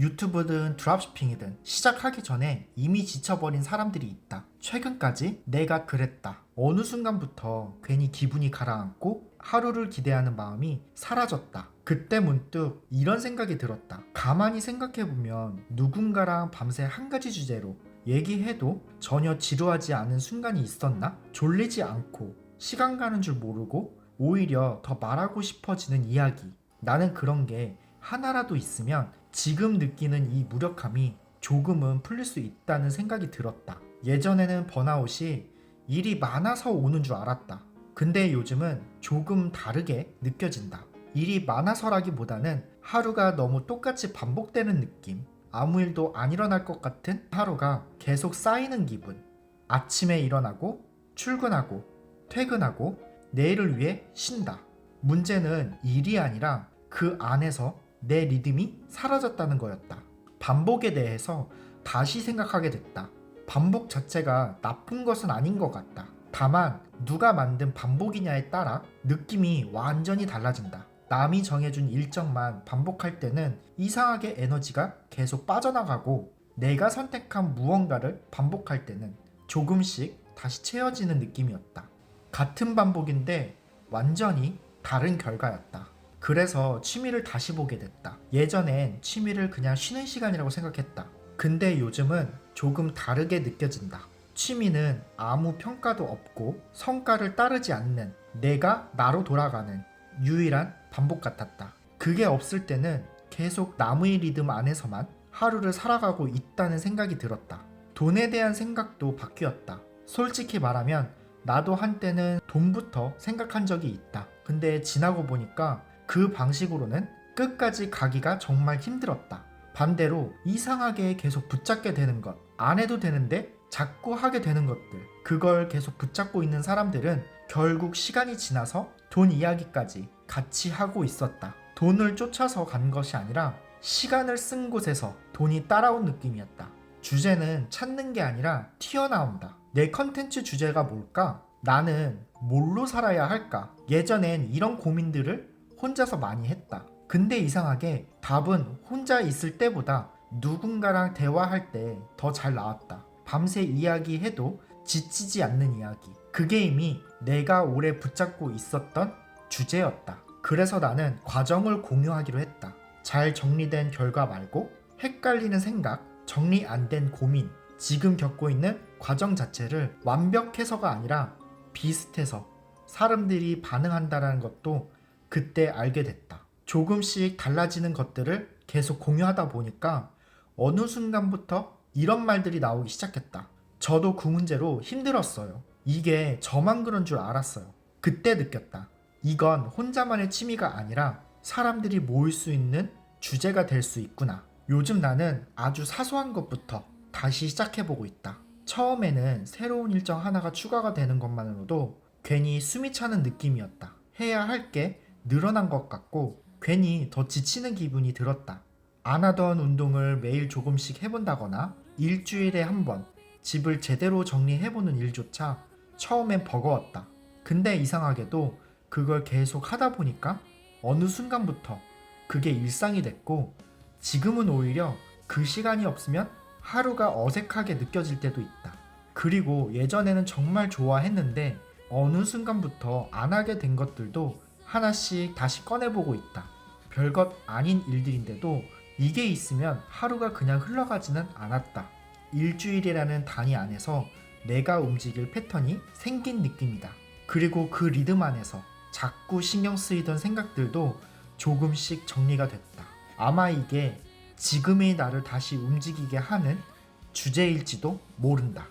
유튜브든 드랍시핑이든 시작하기 전에 이미 지쳐버린 사람들이 있다. 최근까지 내가 그랬다. 어느 순간부터 괜히 기분이 가라앉고 하루를 기대하는 마음이 사라졌다. 그때 문득 이런 생각이 들었다. 가만히 생각해보면 누군가랑 밤새 한 가지 주제로 얘기해도 전혀 지루하지 않은 순간이 있었나? 졸리지 않고 시간 가는 줄 모르고 오히려 더 말하고 싶어지는 이야기. 나는 그런 게 하나라도 있으면 지금 느끼는 이 무력함이 조금은 풀릴 수 있다는 생각이 들었다. 예전에는 번아웃이 일이 많아서 오는 줄 알았다. 근데 요즘은 조금 다르게 느껴진다. 일이 많아서라기보다는 하루가 너무 똑같이 반복되는 느낌. 아무 일도 안 일어날 것 같은 하루가 계속 쌓이는 기분. 아침에 일어나고 출근하고 퇴근하고 내일을 위해 쉰다. 문제는 일이 아니라 그 안에서 내 리듬이 사라졌다는 거였다. 반복에 대해서 다시 생각하게 됐다. 반복 자체가 나쁜 것은 아닌 것 같다. 다만 누가 만든 반복이냐에 따라 느낌이 완전히 달라진다. 남이 정해준 일정만 반복할 때는 이상하게 에너지가 계속 빠져나가고 내가 선택한 무언가를 반복할 때는 조금씩 다시 채워지는 느낌이었다. 같은 반복인데 완전히 다른 결과였다. 그래서 취미를 다시 보게 됐다. 예전엔 취미를 그냥 쉬는 시간이라고 생각했다. 근데 요즘은 조금 다르게 느껴진다. 취미는 아무 평가도 없고 성과를 따르지 않는 내가 나로 돌아가는 유일한 반복 같았다. 그게 없을 때는 계속 남의 리듬 안에서만 하루를 살아가고 있다는 생각이 들었다. 돈에 대한 생각도 바뀌었다. 솔직히 말하면 나도 한때는 돈부터 생각한 적이 있다. 근데 지나고 보니까 그 방식으로는 끝까지 가기가 정말 힘들었다. 반대로 이상하게 계속 붙잡게 되는 것, 안 해도 되는데 자꾸 하게 되는 것들, 그걸 계속 붙잡고 있는 사람들은 결국 시간이 지나서 돈 이야기까지 같이 하고 있었다. 돈을 쫓아서 간 것이 아니라 시간을 쓴 곳에서 돈이 따라온 느낌이었다. 주제는 찾는 게 아니라 튀어나온다. 내 컨텐츠 주제가 뭘까? 나는 뭘로 살아야 할까? 예전엔 이런 고민들을 혼자서 많이 했다. 근데 이상하게 답은 혼자 있을 때보다 누군가랑 대화할 때 더 잘 나왔다. 밤새 이야기해도 지치지 않는 이야기. 그게 이미 내가 오래 붙잡고 있었던 주제였다. 그래서 나는 과정을 공유하기로 했다. 잘 정리된 결과 말고 헷갈리는 생각, 정리 안 된 고민, 지금 겪고 있는 과정 자체를 완벽해서가 아니라 비슷해서 사람들이 반응한다는 것도 그때 알게 됐다. 조금씩 달라지는 것들을 계속 공유하다 보니까 어느 순간부터 이런 말들이 나오기 시작했다. 저도 그 문제로 힘들었어요. 이게 저만 그런 줄 알았어요. 그때 느꼈다. 이건 혼자만의 취미가 아니라 사람들이 모일 수 있는 주제가 될 수 있구나. 요즘 나는 아주 사소한 것부터 다시 시작해보고 있다. 처음에는 새로운 일정 하나가 추가가 되는 것만으로도 괜히 숨이 차는 느낌이었다. 해야 할 게 늘어난 것 같고 괜히 더 지치는 기분이 들었다. 안 하던 운동을 매일 조금씩 해본다거나 일주일에 한 번 집을 제대로 정리해보는 일조차 처음엔 버거웠다. 근데 이상하게도 그걸 계속 하다 보니까 어느 순간부터 그게 일상이 됐고 지금은 오히려 그 시간이 없으면 하루가 어색하게 느껴질 때도 있다. 그리고 예전에는 정말 좋아했는데 어느 순간부터 안 하게 된 것들도 하나씩 다시 꺼내보고 있다. 별것 아닌 일들인데도 이게 있으면 하루가 그냥 흘러가지는 않았다. 일주일이라는 단위 안에서 내가 움직일 패턴이 생긴 느낌이다. 그리고 그 리듬 안에서 자꾸 신경 쓰이던 생각들도 조금씩 정리가 됐다. 아마 이게 지금의 나를 다시 움직이게 하는 주제일지도 모른다.